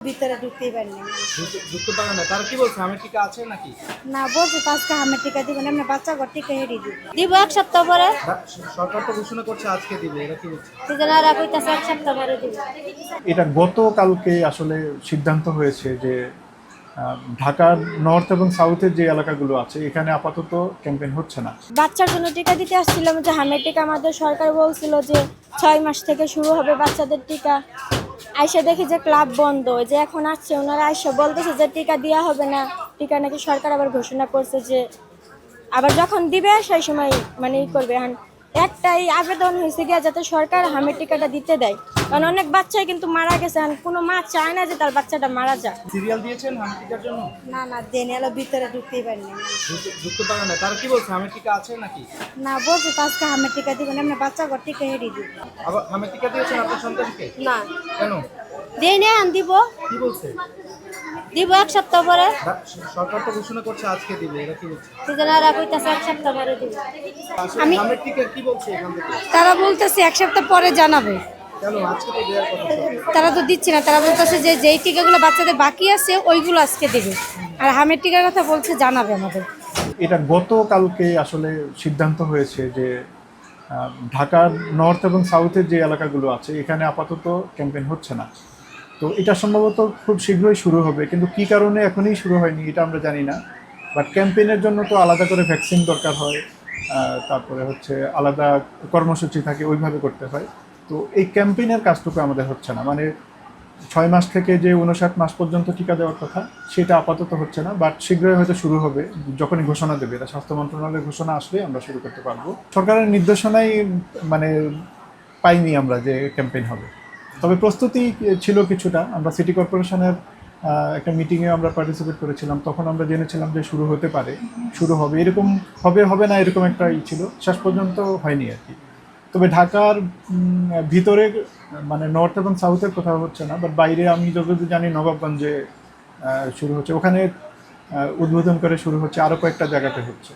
ভিতরে ঢুকতেই পারি না। ঢুকতে পারে না। তারা কি বলছে আমের টিকা আছে নাকি? না বলছে তো আজকে আমের টিকা দিবেন, আমরা বাচ্চা ঘর টিকা হেরি দিব 1 সপ্তাহ পরে। সরকার তো ঘোষণা করছে আজকে দিবে, এটা কি বলছে? সিজনারা কইতাছে 1 সপ্তাহ পরে দিব। এটা গতকালকে আসলে সিদ্ধান্ত হয়েছে যে ঢাকার নর্থ এবং সাউথের যে এলাকাগুলো আছে এখানে আপাতত ক্যাম্পেইন হচ্ছে না। বাচ্চার জন্য টিকা দিতে আসছিলাম, যে হামের টিকা আমাদের সরকার বলছিল যে 6 মাস থেকে শুরু হবে বাচ্চাদের টিকা। আইসা দেখি যে ক্লাব বন্ধ, যে এখন আসছে ওনারা আইসা বলতেছে যে টিকা দেওয়া হবে না। টিকা নাকি সরকার আবার ঘোষণা করছে যে আবার যখন দিবে সেই সময় মানে ই করবে। এখন একটাই আবেদন হয়েছে গিয়া যাতে সরকার হামের টিকাটা দিতে দেয়, কারণ অনেক বাচ্চাই কিন্তু মারা গেছে। এখন কোনো মা চায় না যে তার বাচ্চাটা মারা যাক। সিরিয়াল দিয়েছেন আমের টিকার জন্য? না দেনে এলো ভিতরে ঢুকতেই পারি না। ঢুকতে পারে না। তারা কি বলছে আমের টিকা আছে নাকি? না বলছে তো আজকে হামের টিকা দিবেন, আমরা বাচ্চা ঘর টিকা হেরি দিব। আবার আমের টিকা দিয়েছেন আপনার সন্তানকে? না কেন? দেনে দিব কি বলছে? 1 সপ্তাহ পরে। সরকার তো ঘোষণা করছে আজকে দিবে, এটা কি বলছে? সিজনারা কইতাছে 1 সপ্তাহ পরে দিব। আসলে আমের টিকা কি বলছে এখান থেকে? তারা বলতেছে 1 সপ্তাহ পরে জানাবে। কেন আজকে তো দেওয়ার কথা ছিল? তারা তো দিচ্ছে না, তারা বলতেছে যে যেই টিকাগুলো বাচ্চাদের বাকি আছে ওইগুলো আজকে দেবে, আর হামের টিকার কথা বলছে জানাবে আমাদের। এটা গতকালকে আসলে সিদ্ধান্ত হয়েছে যে ঢাকার নর্থ এবং সাউথের যে এলাকাগুলো আছে এখানে আপাতত ক্যাম্পেইন হচ্ছে না। তো এটা সম্ভবত খুব শীঘ্রই শুরু হবে, কিন্তু কী কারণে এখনই শুরু হয়নি এটা আমরা জানি না। বাট ক্যাম্পেইনের জন্য তো আলাদা করে ভ্যাকসিন দরকার হয়, তারপরে হচ্ছে আলাদা কর্মসূচি থাকে, ওইভাবে করতে হয়। তো এই ক্যাম্পেইনের কাজটুকু আমাদের হচ্ছে না, মানে 6 মাস থেকে যে 59 মাস পর্যন্ত টিকা দেওয়ার কথা সেটা আপাতত হচ্ছে না। বাট শীঘ্রই হয়তো শুরু হবে, যখনই ঘোষণা দেবে, এটা স্বাস্থ্য মন্ত্রণালয়ের ঘোষণা আসলে আমরা শুরু করতে পারবো। সরকারের নির্দেশনাই মানে পাইনি আমরা যে ক্যাম্পেইন হবে, তবে প্রস্তুতি ছিল কিছুটা। আমরা সিটি কর্পোরেশনের একটা মিটিংয়ে আমরা পার্টিসিপেট করেছিলাম, তখন আমরা জেনেছিলাম যে শুরু হতে পারে, শুরু হবে, এরকম হবে না এরকম একটা ছিল, শেষ পর্যন্ত হয়নি আর কি। তবে ঢাকার ভিতরে মানে নর্থ এবং সাউথের কোথাও হচ্ছে না, বাট বাইরে আমি যতদূর জানি নবাবগঞ্জে শুরু হচ্ছে, ওখানে উদ্বোধন করে শুরু হচ্ছে, আরও কয়েকটা জায়গাতে হচ্ছে।